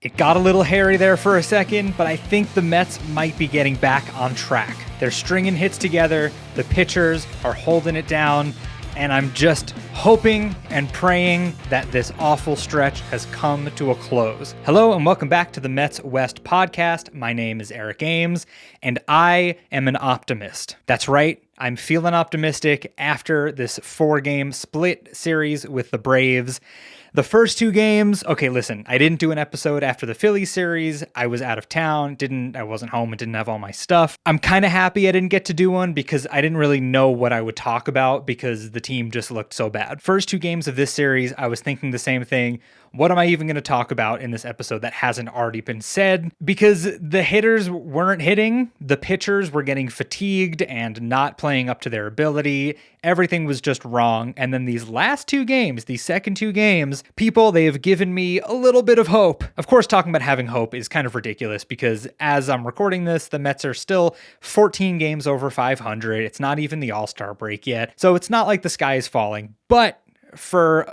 It got a little hairy there for a second, but I think the Mets might be getting back on track. They're stringing hits together, the pitchers are holding it down, and I'm just hoping and praying that this awful stretch has come to a close. Hello and welcome back to the Mets West podcast. My name is Eric Ames, and I am an optimist. That's right, I'm feeling optimistic after this 4-game split series with the Braves. The first 2 games, okay, listen, I didn't do an episode after the Phillies series. I was out of town, I wasn't home and didn't have all my stuff. I'm kind of happy I didn't get to do one because I didn't really know what I would talk about because the team just looked so bad. First 2 games of this series, I was thinking the same thing. What am I even going to talk about in this episode that hasn't already been said? Because the hitters weren't hitting, the pitchers were getting fatigued and not playing up to their ability. Everything was just wrong. And then these last 2 games, these second 2 games, people, they have given me a little bit of hope. Of course, talking about having hope is kind of ridiculous because as I'm recording this, the Mets are still 14 games over 500. It's not even the All-Star break yet. So it's not like the sky is falling, but for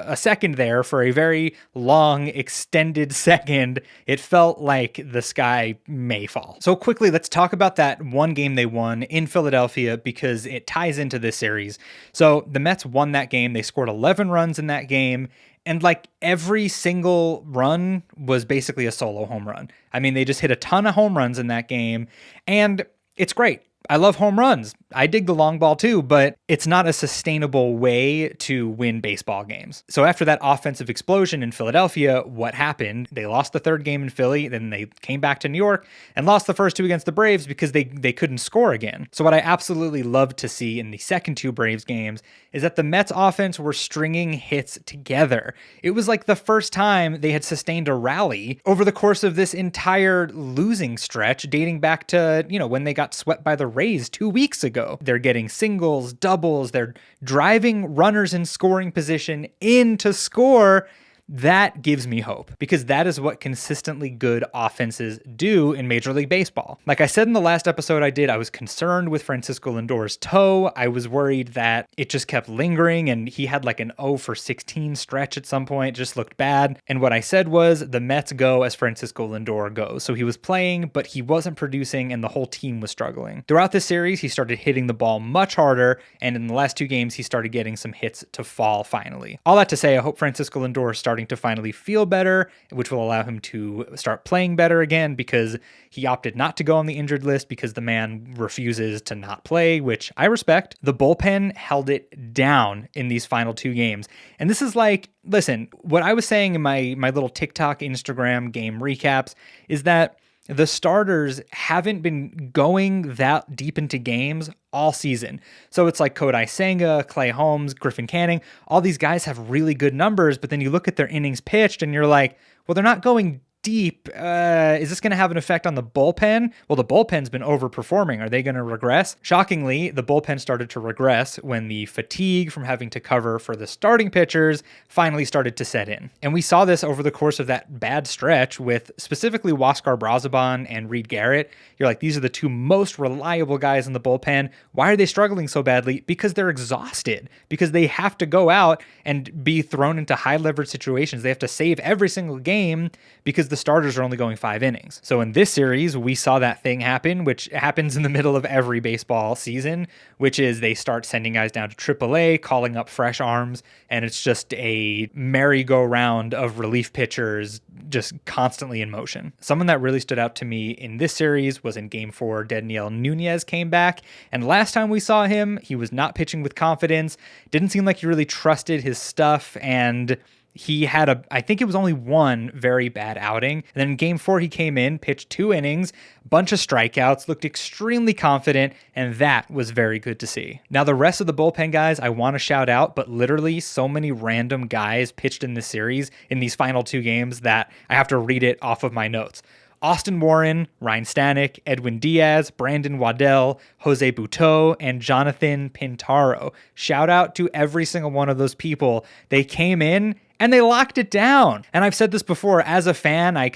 a second there, for a very long, extended second, it felt like the sky may fall. So quickly, let's talk about that one game they won in Philadelphia because it ties into this series. So the Mets won that game. They scored 11 runs in that game. And like every single run was basically a solo home run. I mean, they just hit a ton of home runs in that game. And it's great. I love home runs. I dig the long ball too, but it's not a sustainable way to win baseball games. So after that offensive explosion in Philadelphia, what happened? They lost the 3rd game in Philly, then they came back to New York and lost the first 2 against the Braves because they couldn't score again. So what I absolutely loved to see in the second 2 Braves games is that the Mets offense were stringing hits together. It was like the first time they had sustained a rally over the course of this entire losing stretch dating back to, when they got swept by the Rays 2 weeks ago. They're getting singles, doubles, they're driving runners in scoring position in to score. That gives me hope because that is what consistently good offenses do in Major League Baseball. Like I said in the last episode I was concerned with Francisco Lindor's toe. I was worried that it just kept lingering and he had like an 0 for 16 stretch at some point. It just looked bad. And what I said was the Mets go as Francisco Lindor goes. So he was playing, but he wasn't producing and the whole team was struggling. Throughout this series, he started hitting the ball much harder. And in the last 2 games, he started getting some hits to fall finally. All that to say, I hope Francisco Lindor is starting to finally feel better, which will allow him to start playing better again because he opted not to go on the injured list because the man refuses to not play, which I respect. The bullpen held it down in these final 2 games. And this is like, listen, what I was saying in my little TikTok, Instagram game recaps is that the starters haven't been going that deep into games all season. So it's like Kodai Senga, Clay Holmes, Griffin Canning, all these guys have really good numbers, but then you look at their innings pitched and you're like, well, they're not going deep. Is this going to have an effect on the bullpen? Well, the bullpen's been overperforming. Are they going to regress? Shockingly, the bullpen started to regress when the fatigue from having to cover for the starting pitchers finally started to set in. And we saw this over the course of that bad stretch with specifically Huáscar Brazoban and Reed Garrett. You're like, these are the 2 most reliable guys in the bullpen. Why are they struggling so badly? Because they're exhausted, because they have to go out and be thrown into high leverage situations. They have to save every single game because the starters are only going 5 innings. So in this series, we saw that thing happen, which happens in the middle of every baseball season, which is they start sending guys down to AAA, calling up fresh arms, and it's just a merry-go-round of relief pitchers just constantly in motion. Someone that really stood out to me in this series was in Game 4, Dedniel Nunez came back, and last time we saw him, he was not pitching with confidence, didn't seem like he really trusted his stuff, and he had I think it was only one very bad outing. And then in Game 4, he came in, pitched 2 innings, bunch of strikeouts, looked extremely confident, and that was very good to see. Now, the rest of the bullpen guys I want to shout out, but literally so many random guys pitched in this series in these final 2 games that I have to read it off of my notes. Austin Warren, Ryan Stanek, Edwin Diaz, Brandon Waddell, Jose Butto, and Jonathan Pintaro. Shout out to every single one of those people. They came in and they locked it down. And I've said this before, as a fan, I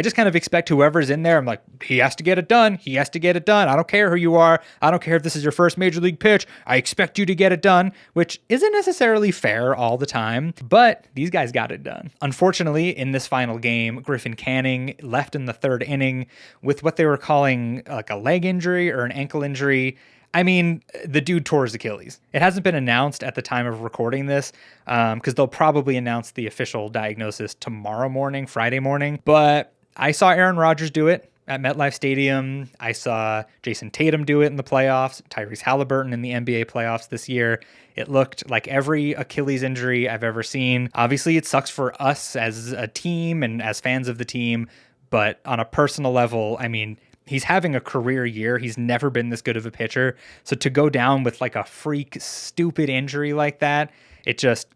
just kind of expect whoever's in there, I'm like, he has to get it done. He has to get it done. I don't care who you are. I don't care if this is your first major league pitch. I expect you to get it done, which isn't necessarily fair all the time, but these guys got it done. Unfortunately, in this final game, Griffin Canning left in the third inning with what they were calling like a leg injury or an ankle injury. I mean, the dude tore his Achilles. It hasn't been announced at the time of recording this because they'll probably announce the official diagnosis tomorrow morning, Friday morning. But I saw Aaron Rodgers do it at MetLife Stadium. I saw Jason Tatum do it in the playoffs, Tyrese Halliburton in the NBA playoffs this year. It looked like every Achilles injury I've ever seen. Obviously, it sucks for us as a team and as fans of the team, but on a personal level, I mean, he's having a career year. He's never been this good of a pitcher. So to go down with like a freak, stupid injury like that,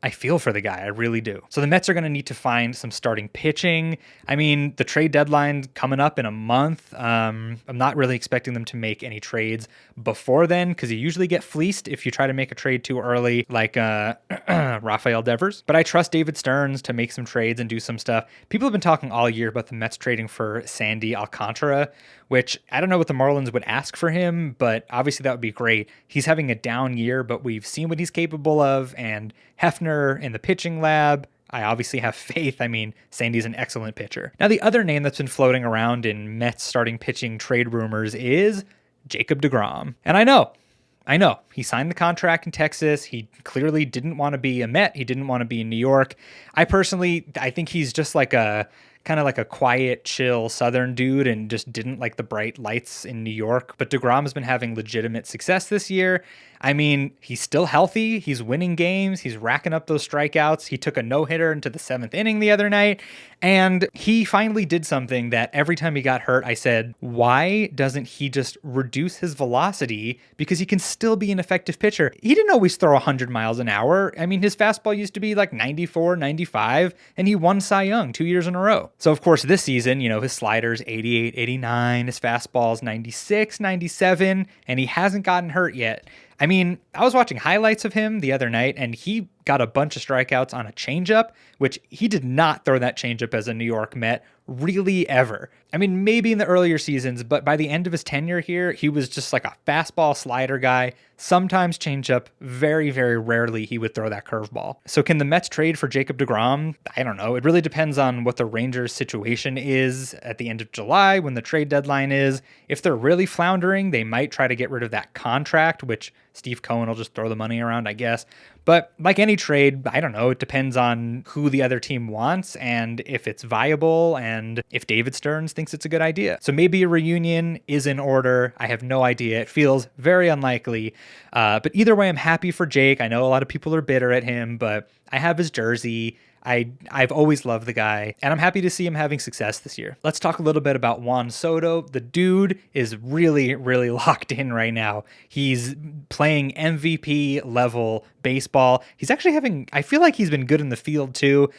I feel for the guy. I really do. So the Mets are going to need to find some starting pitching. I mean, the trade deadline coming up in a month. I'm not really expecting them to make any trades before then because you usually get fleeced if you try to make a trade too early, like Rafael Devers. But I trust David Stearns to make some trades and do some stuff. People have been talking all year about the Mets trading for Sandy Alcantara, which I don't know what the Marlins would ask for him, but obviously that would be great. He's having a down year, but we've seen what he's capable of, and Hefner in the pitching lab, I obviously have faith. I mean, Sandy's an excellent pitcher. Now, the other name that's been floating around in Mets starting pitching trade rumors is Jacob deGrom. And I know. He signed the contract in Texas. He clearly didn't want to be a Met. He didn't want to be in New York. I think he's just like a kind of like a quiet, chill Southern dude and just didn't like the bright lights in New York. But deGrom has been having legitimate success this year. I mean, he's still healthy. He's winning games. He's racking up those strikeouts. He took a no-hitter into the 7th inning the other night. And he finally did something that every time he got hurt, I said, why doesn't he just reduce his velocity? Because he can still be an effective pitcher. He didn't always throw 100 miles an hour. I mean, his fastball used to be like 94, 95, and he won Cy Young 2 years in a row. So, of course, this season, his slider's 88, 89, his fastball's 96, 97, and he hasn't gotten hurt yet. I mean, I was watching highlights of him the other night, and he got a bunch of strikeouts on a changeup, which he did not throw that changeup as a New York Met really ever. I mean, maybe in the earlier seasons, but by the end of his tenure here, he was just like a fastball slider guy, sometimes changeup. Very, very rarely he would throw that curveball. So can the Mets trade for Jacob deGrom? I don't know. It really depends on what the Rangers situation is at the end of July when the trade deadline is. If they're really floundering, they might try to get rid of that contract, which Steve Cohen will just throw the money around, I guess. But like any trade, I don't know, it depends on who the other team wants and if it's viable and if David Stearns thinks it's a good idea. So maybe a reunion is in order. I have no idea. It feels very unlikely. But either way, I'm happy for Jake. I know a lot of people are bitter at him, but I have his jersey. I've always loved the guy, and I'm happy to see him having success this year. Let's talk a little bit about Juan Soto. The dude is really, really locked in right now. He's playing MVP level baseball. He's actually I feel like he's been good in the field too.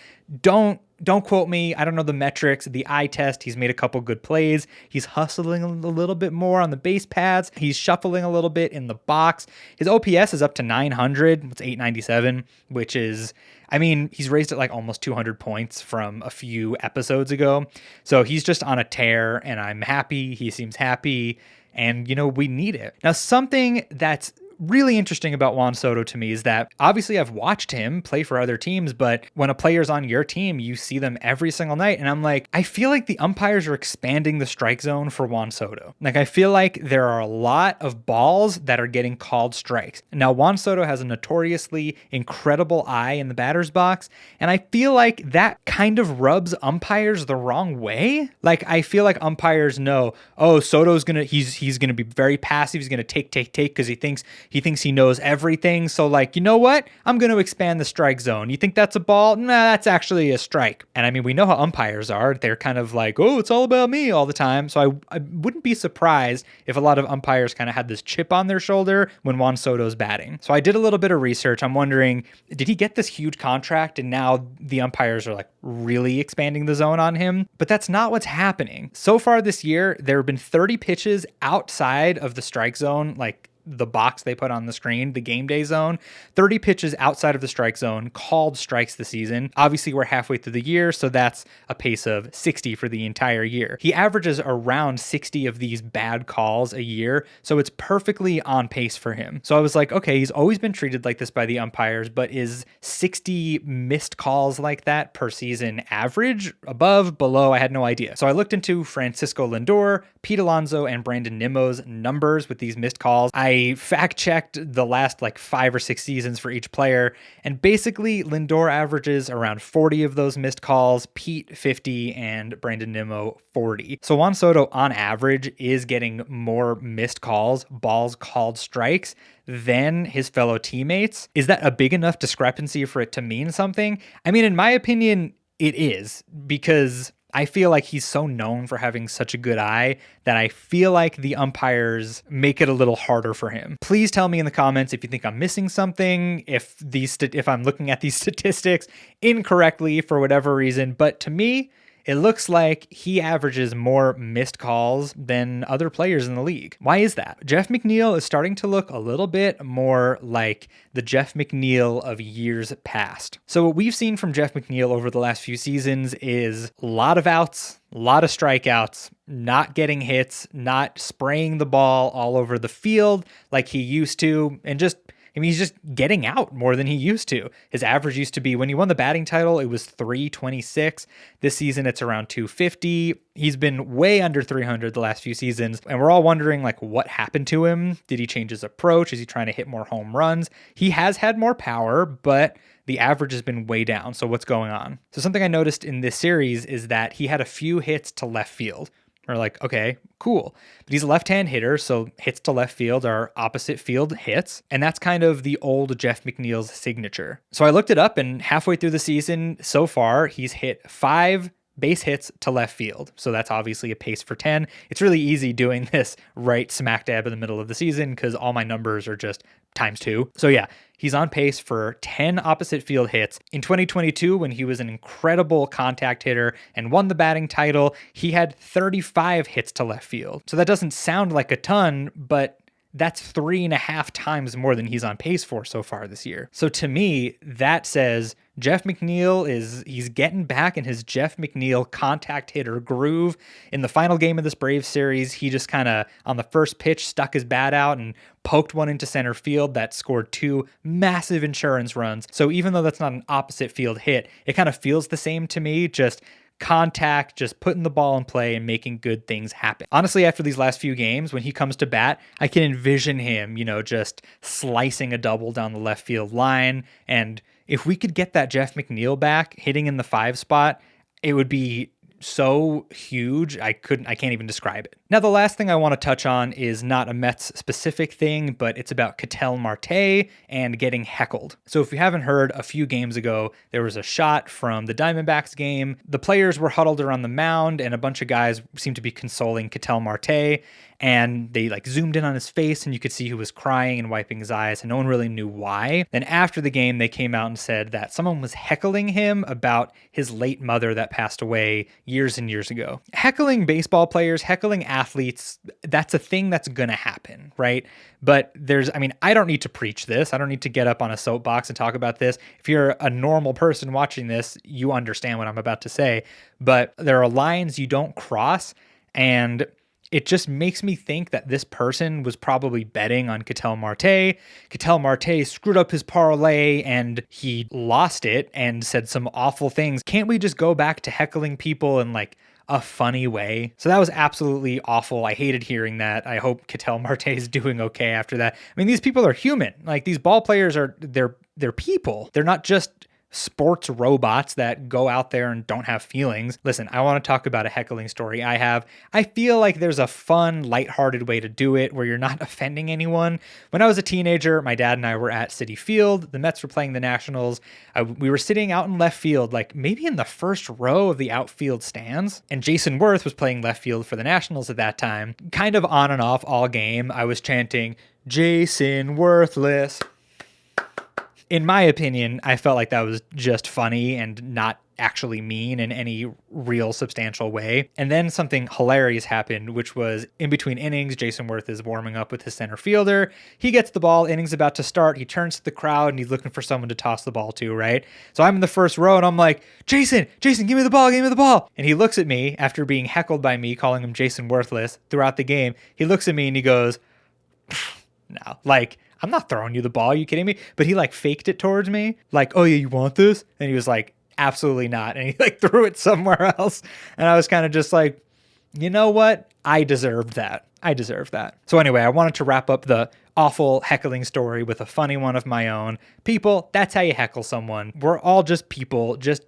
Don't quote me. I don't know the metrics, the eye test. He's made a couple good plays. He's hustling a little bit more on the base paths. He's shuffling a little bit in the box. His OPS is up to 900. It's 897, which is, I mean, he's raised it like almost 200 points from a few episodes ago. So he's just on a tear, and I'm happy. He seems happy, and, we need it. Now, something that's really interesting about Juan Soto to me is that obviously I've watched him play for other teams, but when a player's on your team, you see them every single night. And I'm like, I feel like the umpires are expanding the strike zone for Juan Soto. Like, I feel like there are a lot of balls that are getting called strikes. Now, Juan Soto has a notoriously incredible eye in the batter's box, and I feel like that kind of rubs umpires the wrong way. Like, I feel like umpires know, oh, Soto's he's gonna be very passive. He's gonna take because he thinks he knows everything. So like, you know what? I'm going to expand the strike zone. You think that's a ball? Nah, that's actually a strike. And I mean, we know how umpires are. They're kind of like, oh, it's all about me all the time. So I wouldn't be surprised if a lot of umpires kind of had this chip on their shoulder when Juan Soto's batting. So I did a little bit of research. I'm wondering, did he get this huge contract and now the umpires are like really expanding the zone on him? But that's not what's happening. So far this year, there have been 30 pitches outside of the strike zone, like the box they put on the screen, the game day zone. 30 pitches outside of the strike zone, called strikes this season. Obviously, we're halfway through the year, so that's a pace of 60 for the entire year. He averages around 60 of these bad calls a year, so it's perfectly on pace for him. So I was like, okay, he's always been treated like this by the umpires, but is 60 missed calls like that per season average? Above, below? I had no idea. So I looked into Francisco Lindor, Pete Alonso, and Brandon Nimmo's numbers with these missed calls. I fact-checked the last like 5 or 6 seasons for each player, and basically Lindor averages around 40 of those missed calls, Pete 50, and Brandon Nimmo 40. So Juan Soto on average is getting more missed calls, balls called strikes, than his fellow teammates. Is that a big enough discrepancy for it to mean something? I mean, in my opinion, it is, because I feel like he's so known for having such a good eye that I feel like the umpires make it a little harder for him. Please tell me in the comments if you think I'm missing something, if I'm looking at these statistics incorrectly for whatever reason, but to me, it looks like he averages more missed calls than other players in the league. Why is that? Jeff McNeil is starting to look a little bit more like the Jeff McNeil of years past. So what we've seen from Jeff McNeil over the last few seasons is a lot of outs, a lot of strikeouts, not getting hits, not spraying the ball all over the field like he used to, and he's just getting out more than he used to. His average used to be, when he won the batting title, it was 326. This season, it's around 250. He's been way under 300 the last few seasons, and we're all wondering, like, what happened to him? Did he change his approach? Is he trying to hit more home runs? He has had more power, but the average has been way down. So what's going on? So something I noticed in this series is that he had a few hits to left field. We're like, okay, cool. But he's a left-hand hitter, so hits to left field are opposite field hits. And that's kind of the old Jeff McNeil's signature. So I looked it up, and halfway through the season so far, he's hit 5 base hits to left field. So that's obviously a pace for 10. It's really easy doing this right smack dab in the middle of the season because all my numbers are just times 2. So yeah, he's on pace for 10 opposite field hits. In 2022, when he was an incredible contact hitter and won the batting title, he had 35 hits to left field. So that doesn't sound like a ton, but that's 3.5 times more than he's on pace for so far this year. So to me, that says Jeff McNeil he's getting back in his Jeff McNeil contact hitter groove. In the final game of this Braves series, he just kind of, on the first pitch, stuck his bat out and poked one into center field that scored 2 massive insurance runs. So even though that's not an opposite field hit, it kind of feels the same to me, just contact, just putting the ball in play and making good things happen. Honestly, after these last few games, when he comes to bat, I can envision him, just slicing a double down the left field line. And if we could get that Jeff McNeil back hitting in the 5 spot, it would be so huge. I can't even describe it. Now, the last thing I want to touch on is not a Mets specific thing, but it's about Ketel Marte and getting heckled. So if you haven't heard, a few games ago, there was a shot from the Diamondbacks game. The players were huddled around the mound and a bunch of guys seemed to be consoling Ketel Marte, and they zoomed in on his face and you could see he was crying and wiping his eyes, and no one really knew why. Then after the game, they came out and said that someone was heckling him about his late mother that passed away years and years ago. Heckling baseball players, heckling athletes, that's a thing that's gonna happen, right? But I don't need to preach this. I don't need to get up on a soapbox and talk about this. If you're a normal person watching this, you understand what I'm about to say. But there are lines you don't cross, and it just makes me think that this person was probably betting on Ketel Marte. Ketel Marte screwed up his parlay and he lost it and said some awful things. Can't we just go back to heckling people in a funny way? So that was absolutely awful. I hated hearing that. I hope Ketel Marte is doing okay after that. I mean, these people are human. These ball players they're people. They're not just sports robots that go out there and don't have feelings. Listen, I want to talk about a heckling story I have. I feel like there's a fun, lighthearted way to do it where you're not offending anyone. When I was a teenager, my dad and I were at Citi Field. The Mets were playing the Nationals. We were sitting out in left field, maybe in the first row of the outfield stands. And Jason Worth was playing left field for the Nationals at that time. Kind of on and off all game, I was chanting, "Jason Worthless." in my opinion, I felt like that was just funny and not actually mean in any real substantial way. And then something hilarious happened, which was in between innings, Jason Worth is warming up with his center fielder. He gets the ball, innings about to start. He turns to the crowd and he's looking for someone to toss the ball to, right? So I'm in the first row and I'm like, Jason, give me the ball, give me the ball. And he looks at me after being heckled by me, calling him Jason Worthless throughout the game. He looks at me and he goes, no, like, I'm not throwing you the ball. Are you kidding me? But he like faked it towards me. Like, oh yeah, you want this? And he was like, absolutely not. And he like threw it somewhere else. And I was kind of just like, you know what? I deserved that. So anyway, I wanted to wrap up the awful heckling story with a funny one of my own. People, that's how you heckle someone. We're all just people. Just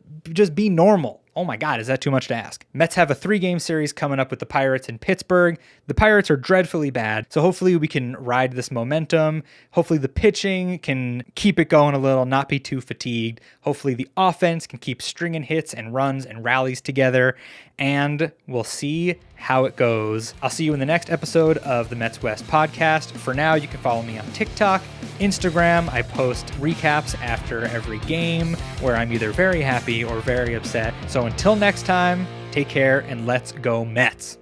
be normal. Oh my God, is that too much to ask? Mets have a 3-game series coming up with the Pirates in Pittsburgh. The Pirates are dreadfully bad, so hopefully we can ride this momentum. Hopefully the pitching can keep it going a little, not be too fatigued. Hopefully the offense can keep stringing hits and runs and rallies together, and we'll see how it goes. I'll see you in the next episode of the Mets West podcast. For now, you can follow me on TikTok, Instagram. I post recaps after every game where I'm either very happy or very upset. So until next time, take care and let's go Mets.